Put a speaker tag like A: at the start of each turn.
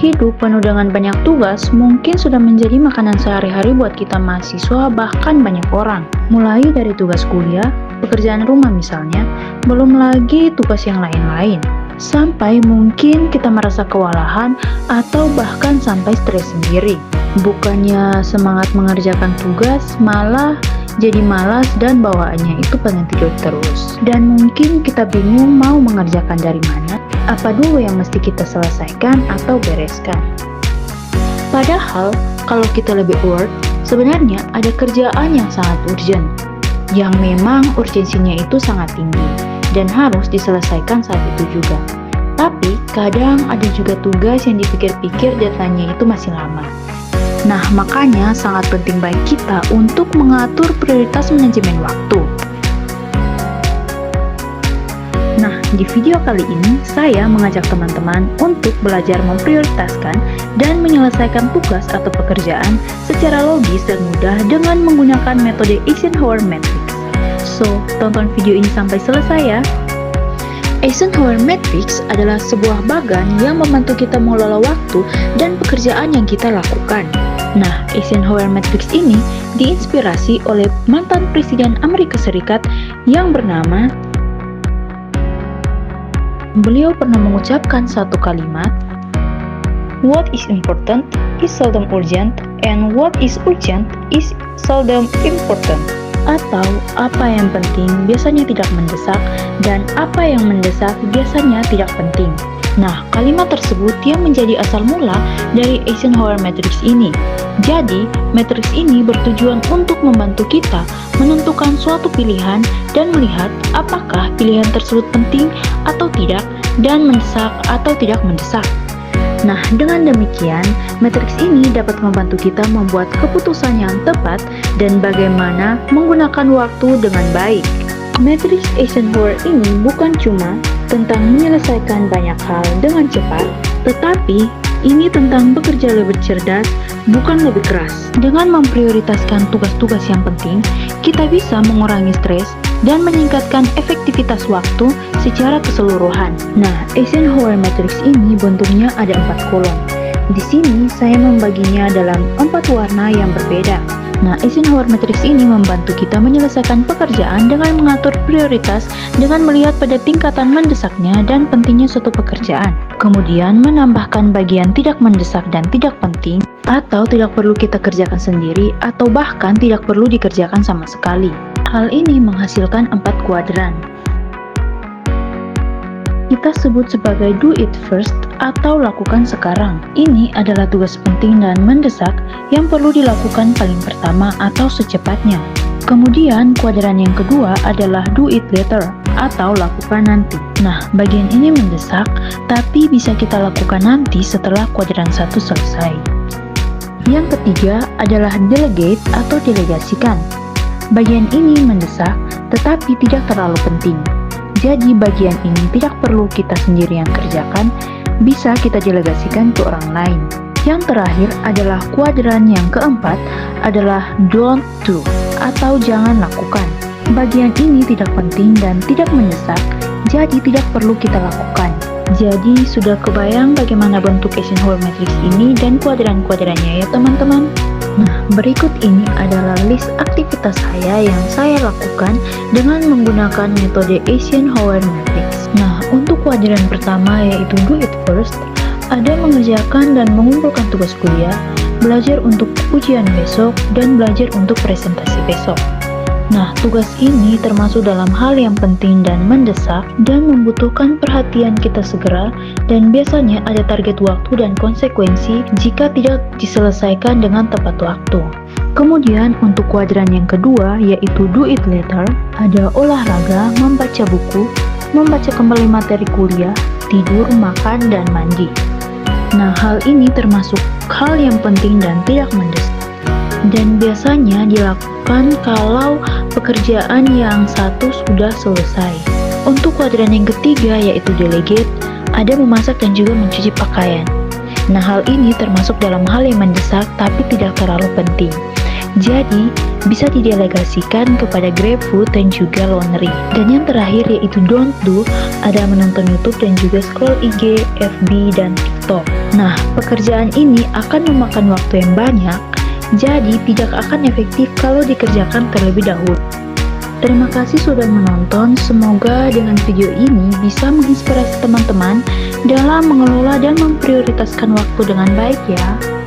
A: Hidup penuh dengan banyak tugas mungkin sudah menjadi makanan sehari-hari buat kita mahasiswa, bahkan banyak orang. Mulai dari tugas kuliah, pekerjaan rumah misalnya, belum lagi tugas yang lain-lain. Sampai mungkin kita merasa kewalahan atau bahkan sampai stres sendiri. Bukannya semangat mengerjakan tugas, malah jadi malas dan bawaannya itu pengen tidur terus. Dan mungkin kita bingung mau mengerjakan dari mana, apa dulu yang mesti kita selesaikan atau bereskan. Padahal, kalau kita lebih aware, sebenarnya ada kerjaan yang sangat urgent, yang memang urgensinya itu sangat tinggi, dan harus diselesaikan saat itu juga. Tapi, kadang ada juga tugas yang dipikir-pikir deadline-nya itu masih lama. Nah, makanya sangat penting bagi kita untuk mengatur prioritas manajemen waktu. Nah, di video kali ini, saya mengajak teman-teman untuk belajar memprioritaskan dan menyelesaikan tugas atau pekerjaan secara logis dan mudah dengan menggunakan metode Eisenhower Matrix. So, tonton video ini sampai selesai ya! Eisenhower Matrix adalah sebuah bagan yang membantu kita mengelola waktu dan pekerjaan yang kita lakukan. Nah, Eisenhower Matrix ini diinspirasi oleh mantan Presiden Amerika Serikat yang bernama. Beliau pernah mengucapkan satu kalimat, "What is important is seldom urgent, and what is urgent is seldom important." Atau, apa yang penting biasanya tidak mendesak, dan apa yang mendesak biasanya tidak penting. Nah, kalimat tersebut yang menjadi asal mula dari Eisenhower Matrix ini. Jadi, matriks ini bertujuan untuk membantu kita menentukan suatu pilihan dan melihat apakah pilihan tersebut penting atau tidak dan mendesak atau tidak mendesak. Nah, dengan demikian, matriks ini dapat membantu kita membuat keputusan yang tepat dan bagaimana menggunakan waktu dengan baik. Matriks Eisenhower ini bukan cuma tentang menyelesaikan banyak hal dengan cepat, tetapi ini tentang bekerja lebih cerdas, bukan lebih keras. Dengan memprioritaskan tugas-tugas yang penting, kita bisa mengurangi stres dan meningkatkan efektivitas waktu secara keseluruhan. Nah, Eisenhower Matrix ini bentuknya ada 4 kolom. Di sini saya membaginya dalam 4 warna yang berbeda. Nah, Eisenhower Matrix ini membantu kita menyelesaikan pekerjaan dengan mengatur prioritas dengan melihat pada tingkatan mendesaknya dan pentingnya suatu pekerjaan. Kemudian menambahkan bagian tidak mendesak dan tidak penting, atau tidak perlu kita kerjakan sendiri, atau bahkan tidak perlu dikerjakan sama sekali. Hal ini menghasilkan 4 kuadran. Kita sebut sebagai do it first atau lakukan sekarang. Ini adalah tugas penting dan mendesak yang perlu dilakukan paling pertama atau secepatnya. Kemudian kuadran yang kedua adalah do it later atau lakukan nanti. Nah, bagian ini mendesak tapi bisa kita lakukan nanti setelah kuadran 1 selesai. Yang ketiga adalah delegate atau delegasikan. Bagian ini mendesak tetapi tidak terlalu penting. Jadi bagian ini tidak perlu kita sendiri yang kerjakan, bisa kita delegasikan ke orang lain. Yang terakhir adalah kuadran yang keempat adalah don't do atau jangan lakukan. Bagian ini tidak penting dan tidak mendesak, jadi tidak perlu kita lakukan. Jadi sudah kebayang bagaimana bentuk Eisenhower Matrix ini dan kuadran-kuadrannya ya teman-teman? Nah, berikut ini adalah list aktivitas saya yang saya lakukan dengan menggunakan metode Eisenhower Matrix. Nah, untuk kuadran pertama yaitu do it first, ada mengerjakan dan mengumpulkan tugas kuliah, belajar untuk ujian besok, dan belajar untuk presentasi besok. Nah, tugas ini termasuk dalam hal yang penting dan mendesak dan membutuhkan perhatian kita segera, dan biasanya ada target waktu dan konsekuensi jika tidak diselesaikan dengan tepat waktu. Kemudian untuk kuadran yang kedua yaitu do it later, ada olahraga, membaca buku, membaca kembali materi kuliah, tidur, makan, dan mandi. Nah, hal ini termasuk hal yang penting dan tidak mendesak, dan biasanya dilakukan kalau pekerjaan yang satu sudah selesai. Untuk kuadran yang ketiga yaitu delegate, ada memasak dan juga mencuci pakaian. Nah, hal ini termasuk dalam hal yang mendesak tapi tidak terlalu penting. Jadi, bisa didelegasikan kepada GrabFood dan juga laundry. Dan yang terakhir yaitu don't do, ada menonton YouTube dan juga scroll IG, FB, dan TikTok. Nah, pekerjaan ini akan memakan waktu yang banyak, jadi tidak akan efektif kalau dikerjakan terlebih dahulu. Terima kasih sudah menonton, semoga dengan video ini bisa menginspirasi teman-teman dalam mengelola dan memprioritaskan waktu dengan baik ya.